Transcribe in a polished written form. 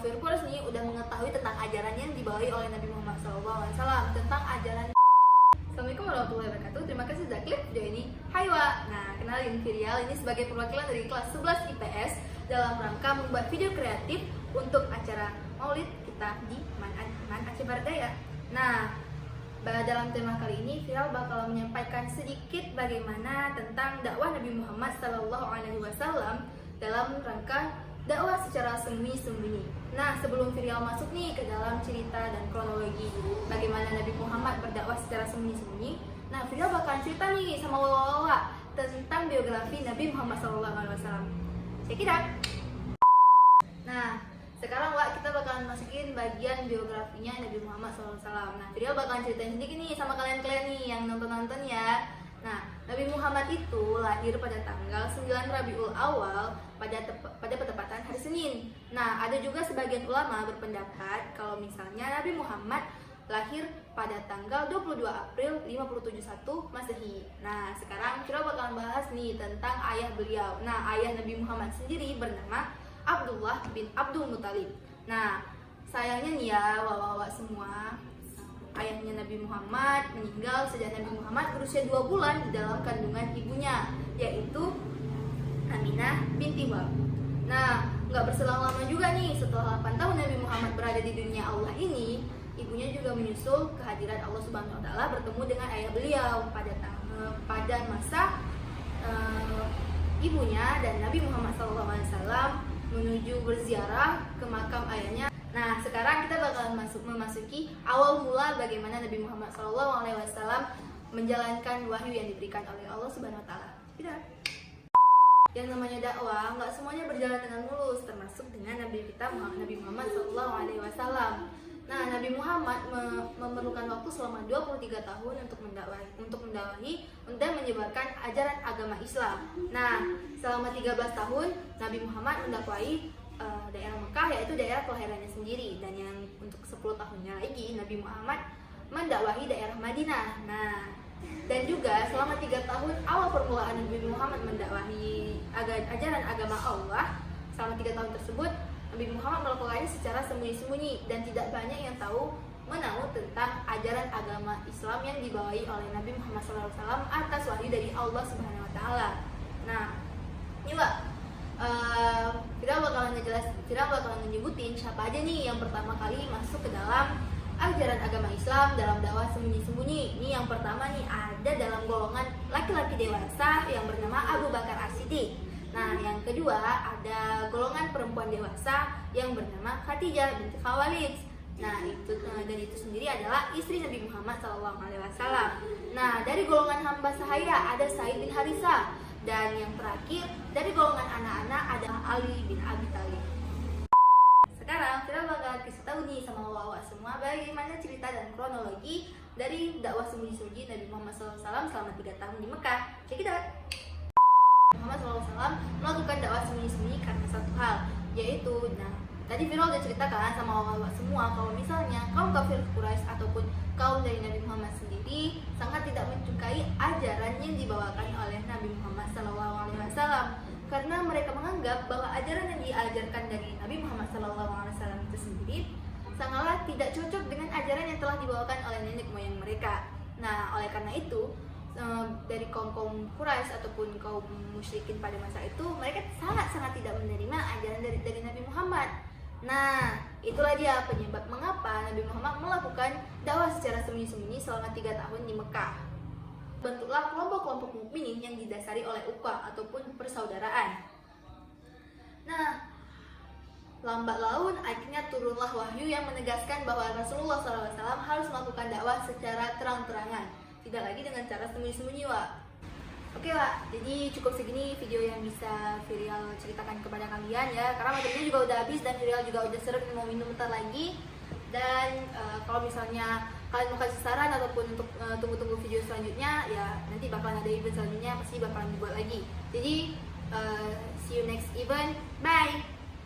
kafir Quraisy nih udah mengetahui tentang ajaran yang dibawahi oleh Nabi Muhammad SAW tentang ajaran. Assalamualaikum warahmatullahi wabarakatuh. Terima kasih sudah klik video ini. Hai Wa. Nah, kenalin Virial ini sebagai perwakilan dari kelas 11 IPS dalam rangka membuat video kreatif untuk acara Maulid kita di Man Aceh Barat Daya. Nah, dalam tema kali ini Virial bakal menyampaikan sedikit bagaimana tentang dakwah Nabi Muhammad SAW dalam rangka dakwah secara sembunyi-sembunyi. Nah, sebelum Virial masuk nih ke dalam cerita dan kronologi bagaimana Nabi Muhammad berdakwah secara sembunyi-sembunyi, nah Virial bakalan cerita nih sama Wawa tentang biografi Nabi Muhammad SAW. Check it out. Nah, sekarang kita bakalan masukin bagian biografinya Nabi Muhammad SAW. Nah, Virial bakalan ceritain sedikit nih sama kalian-kalian nih yang nonton-nonton ya. Nah, Nabi Muhammad itu lahir pada tanggal 9 Rabiul Awal pada bertepatan hari Senin. Nah, ada juga sebagian ulama berpendapat kalau misalnya Nabi Muhammad lahir pada tanggal 22 April 571 Masehi. Nah, sekarang kita bakalan bahas nih tentang ayah beliau. Nah, ayah Nabi Muhammad sendiri bernama Abdullah bin Abdul Muthalib. Nah, sayangnya nih ya, wawa semua, ayahnya Nabi Muhammad meninggal sejak Nabi Muhammad berusia 2 bulan di dalam kandungan ibunya, yaitu Aminah binti Wahab. Nah, nggak berselang lama juga nih, setelah 8 tahun Nabi Muhammad berada di dunia Allah ini, ibunya juga menyusul kehadiran Allah Subhanahu Wa Taala bertemu dengan ayah beliau pada masa ibunya dan Nabi Muhammad SAW menuju berziarah ke makam ayahnya. Nah, sekarang kita bakal memasuki awal mula bagaimana Nabi Muhammad SAW menjalankan wahyu yang diberikan oleh Allah Subhanahu Wa Taala. Tidak. Yang namanya dakwah nggak semuanya berjalan dengan mulus, termasuk dengan Nabi kita Nabi Muhammad SAW. Nah, Nabi Muhammad memerlukan waktu selama 23 tahun untuk mendakwahi dan menyebarkan ajaran agama Islam. Nah, selama 13 tahun Nabi Muhammad mendakwahi daerah Mekah, yaitu daerah kelahirannya sendiri, dan yang untuk 10 tahunnya lagi Nabi Muhammad mendakwahi daerah Madinah. Nah, dan juga selama 3 tahun awal permulaan Nabi Muhammad mendakwahi ajaran agama Allah, selama 3 tahun tersebut Nabi Muhammad melakukannya secara sembunyi-sembunyi dan tidak banyak yang tahu menahu tentang ajaran agama Islam yang dibawahi oleh Nabi Muhammad SAW atas wahyu dari Allah Subhanahu Wa Taala. Nah, ini Vira bakalan nyebutin siapa aja nih yang pertama kali masuk ke dalam ajaran agama Islam dalam dakwah sembunyi-sembunyi. Ini yang pertama nih ada dalam golongan laki-laki dewasa yang bernama Abu Bakar As-Siddiq. Nah, yang kedua ada golongan perempuan dewasa yang bernama Khadijah binti Khuwailid. Nah, itu sendiri adalah istri Nabi Muhammad SAW. Nah, dari golongan hamba sahaya ada Said bin Harithah. Dan yang terakhir, dari golongan anak-anak ada Ali bin Abi Thalib. Sekarang kita bakal kasih tahu nih sama wawa semua bagaimana cerita dan kronologi dari dakwah sembunyi-sembunyi Nabi Muhammad SAW selama 3 tahun di Mekah. Check it out. Muhammad SAW melakukan dakwah sembunyi-sembunyi karena satu hal, yaitu, nah, tadi Vira udah ceritakan sama wawa semua kalau misalnya kaum kafir Quraisy ataupun kaum dari Nabi Muhammad sendiri sangat tidak menyukai ajaran yang dibawakan oleh Nabi Muhammad SAW, karena mereka menganggap bahwa ajaran yang diajarkan dari Nabi Muhammad SAW itu sendiri sangatlah tidak cocok dengan ajaran yang telah dibawakan oleh nenek moyang mereka. Nah, oleh karena itu dari kaum Quraisy ataupun kaum musyrikin pada masa itu, mereka sangat tidak menerima ajaran dari Nabi Muhammad. Nah, itulah dia penyebab mengapa Nabi Muhammad melakukan dakwah secara sembunyi-sembunyi selama 3 tahun di Mekah. Bentuklah kelompok-kelompok mukminin yang didasari oleh ukhuwah ataupun persaudaraan. Nah, lambat laun akhirnya turunlah wahyu yang menegaskan bahwa Rasulullah SAW harus melakukan dakwah secara terang-terangan, tidak lagi dengan cara sembunyi-sembunyi, Wak. Oke, Wak, jadi cukup segini video yang bisa Virial ceritakan kepada kalian ya, karena materinya juga udah habis dan Virial juga udah seret mau minum bentar lagi. Dan kalau misalnya kalian mau kasih saran ataupun untuk tunggu-tunggu video selanjutnya, ya nanti bakalan ada event selanjutnya, pasti bakalan dibuat lagi. Jadi see you next event, bye.